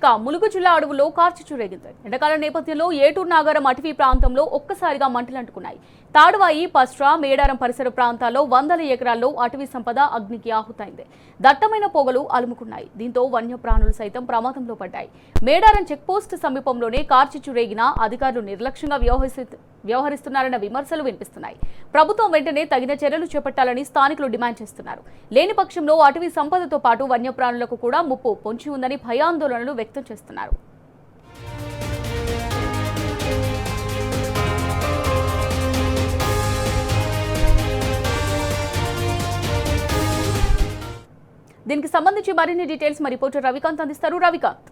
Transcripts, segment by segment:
ఇక ములుగు జిల్లా అడవుల్లో కార్చిచ్చు రేగింది. ఎండాకాలం నేపథ్యంలో ఏటూరు నాగారం అటవీ ప్రాంతంలో ఒక్కసారిగా మంటలంటుకున్నాయి. తాడువాయి, పస్ట్రా, మేడారం పరిసర ప్రాంతాల్లో వందల ఎకరాల్లో అటవీ సంపద అగ్నికి ఆహుతైంది. దట్టమైన పొగలు అలుముకున్నాయి. దీంతో వన్యప్రాణులు సైతం ప్రమాదంలో పడ్డాయి. మేడారం చెక్పోస్ట్ సమీపంలోనే కార్చిచ్చు రేగినా అధికారులు నిర్లక్ష్యంగా వ్యవహరిస్తున్నారన్న విమర్శలు వినిపిస్తున్నాయి. ప్రభుత్వం వెంటనే తగిన చర్యలు చేపట్టాలని స్థానికులు డిమాండ్ చేస్తున్నారు. లేని పక్షంలో అటవీ సంపదతో పాటు వన్యప్రాణులకు కూడా ముప్పు పొంచి ఉందని భయాందోళనలు వ్యక్తం చేస్తున్నారు. దీనికి సంబంధించి మరిన్ని డీటెయిల్స్ మా రిపోర్టర్ రవికాంత్ అందిస్తారు. రవికాంత్,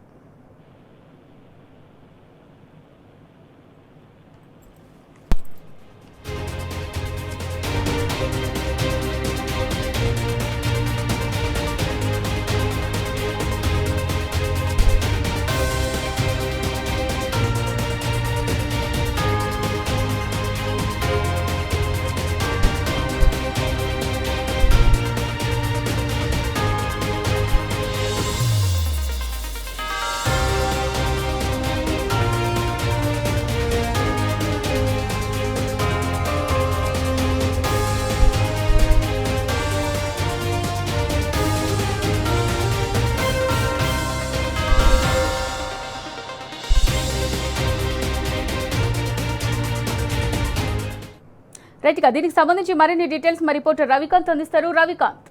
రైట్గా దీనికి సంబంధించి మరిన్ని డీటెయిల్స్ మా రిపోర్టర్ రవికాంత్ అందిస్తారు. రవికాంత్,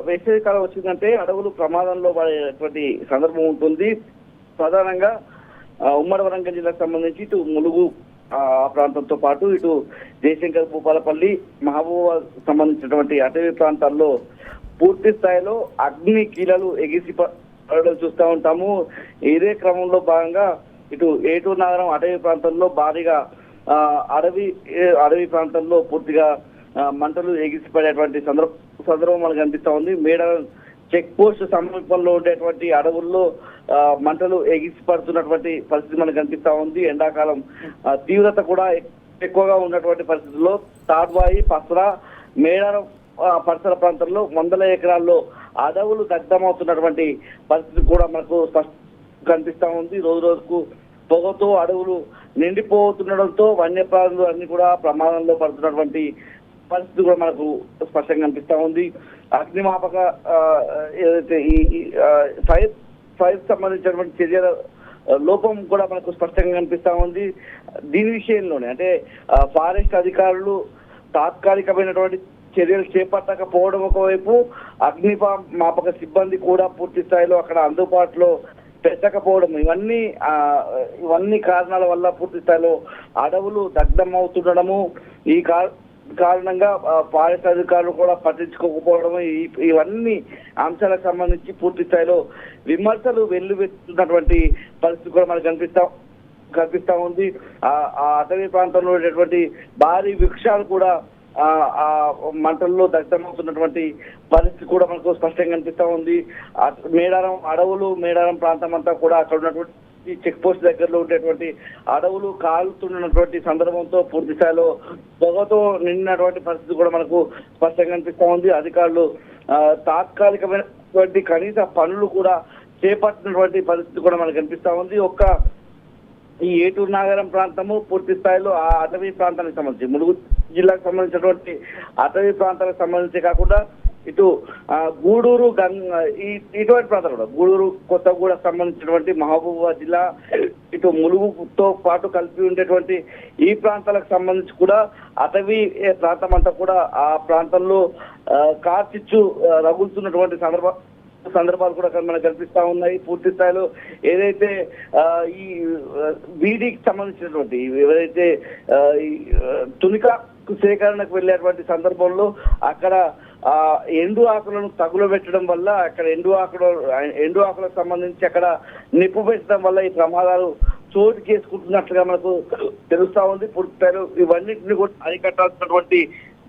వేసవి కాలం వచ్చిందంటే అడవులు ప్రమాదంలో పడేటువంటి సందర్భం ఉంటుంది. ప్రధానంగా ఉమ్మడి వరంగల్ జిల్లాకు సంబంధించి ఇటు ములుగు ఆ ప్రాంతంతో పాటు ఇటు జయశంకర్, భూపాలపల్లి, మహబూబాబాద్ సంబంధించినటువంటి అటవీ ప్రాంతాల్లో పూర్తి స్థాయిలో అగ్ని కీలలు ఎగిసి పడడం చూస్తూ ఉంటాము. ఇదే క్రమంలో భాగంగా ఇటు ఏటూరు నగరం అటవీ ప్రాంతంలో భారీగా అడవి ప్రాంతంలో పూర్తిగా మంటలు ఎగిసిపడేటువంటి సందర్భం మనకు కనిపిస్తా ఉంది. మేడారం చెక్ పోస్ట్ సమీపంలో ఉండేటువంటి అడవుల్లో మంటలు ఎగిసిపడుతున్నటువంటి పరిస్థితి మనకు కనిపిస్తా ఉంది. ఎండాకాలం తీవ్రత కూడా ఎక్కువగా ఉన్నటువంటి పరిస్థితుల్లో తాడ్వాయి, పస్రా, మేడారం పరిసర ప్రాంతంలో వందల ఎకరాల్లో అడవులు దగ్ధమవుతున్నటువంటి పరిస్థితి కూడా మనకు కనిపిస్తా ఉంది. రోజు రోజుకు పొగతో అడవులు నిండిపోతుండడంతో వన్యప్రాణులు అన్ని కూడా ప్రమాదంలో పడుతున్నటువంటి పరిస్థితి కూడా మనకు స్పష్టంగా కనిపిస్తా ఉంది. అగ్నిమాపక ఏదైతే ఈ ఫైర్ సంబంధించినటువంటి చర్యల లోపం కూడా మనకు స్పష్టంగా కనిపిస్తా ఉంది. దీని విషయంలోనే అంటే ఫారెస్ట్ అధికారులు తాత్కాలికమైనటువంటి చర్యలు చేపట్టకపోవడం ఒకవైపు, అగ్నిమాపక సిబ్బంది కూడా పూర్తి స్థాయిలో అక్కడ అందుబాటులో పెట్టకపోవడం, ఇవన్నీ కారణాల వల్ల పూర్తి స్థాయిలో అడవులు దగ్ధం అవుతుండడము, ఈ కారణంగా ఫారెస్ట్ అధికారులు కూడా పట్టించుకోకపోవడం, ఇవన్నీ అంశాలకు సంబంధించి పూర్తి స్థాయిలో విమర్శలు వెల్లువెత్తున్నటువంటి పరిస్థితి కూడా మనకు కనిపిస్తా ఉంది. ఆ అటవీ ప్రాంతంలో ఉండేటువంటి భారీ వృక్షాలు కూడా ఆ మంటల్లో దగ్ధమవుతున్నటువంటి పరిస్థితి కూడా మనకు స్పష్టంగా కనిపిస్తా ఉంది. మేడారం అడవులు, మేడారం ప్రాంతం అంతా కూడా అక్కడ ఉన్నటువంటి చెక్ పోస్ట్ దగ్గరలో ఉండేటువంటి అడవులు కాలుతున్నటువంటి సందర్భంతో పూర్తి స్థాయిలో పొగతో నిండినటువంటి పరిస్థితి కూడా మనకు స్పష్టంగా కనిపిస్తా ఉంది. అధికారులు తాత్కాలికమైనటువంటి కనీస పనులు కూడా చేపట్టినటువంటి పరిస్థితి కూడా మనకు కనిపిస్తా ఉంది. ఈ ఏటూరు నాగరం ప్రాంతము పూర్తి స్థాయిలో ఆ అటవీ ప్రాంతానికి సంబంధించి ములుగు జిల్లాకు సంబంధించినటువంటి అటవీ ప్రాంతాలకు సంబంధించి కాకుండా ఇటు గూడూరు, ఇటువంటి ప్రాంతాలు కూడా గూడూరు, కొత్తగూడ సంబంధించినటువంటి మహబూబాబాద్ జిల్లా, ఇటు ములుగుతో పాటు కలిపి ఉండేటువంటి ఈ ప్రాంతాలకు సంబంధించి కూడా అటవీ ప్రాంతం అంతా కూడా ఆ ప్రాంతంలో కార్చిచ్చు రగులుతున్నటువంటి సందర్భాలు కూడా మనకు కనిపిస్తా ఉన్నాయి. పూర్తి స్థాయిలో ఏదైతే ఈ బీడీకి సంబంధించినటువంటి ఎవరైతే తునిక సేకరణకు వెళ్ళేటువంటి సందర్భంలో అక్కడ ఎండు ఆకులను తగులబెట్టడం వల్ల, అక్కడ ఎండు ఆకులకు సంబంధించి అక్కడ నిప్పు పెట్టడం వల్ల ఈ ప్రమాదాలు చోటు చేసుకుంటున్నట్లుగా మనకు తెలుస్తా ఉంది. పూర్తి స్థాయిలో ఇవన్నింటినీ కూడా అరికట్టాల్సినటువంటి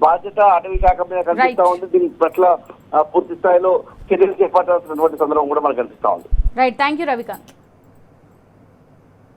బాధ్యత అటవీ శాఖ మీద కనిపిస్తా ఉంది. దీని పట్ల పూర్తి స్థాయిలో చర్యలు చేపట్టాల్సినటువంటి సందర్భం కూడా మనకు కనిపిస్తా ఉంది. Right, thank you Ravikanth.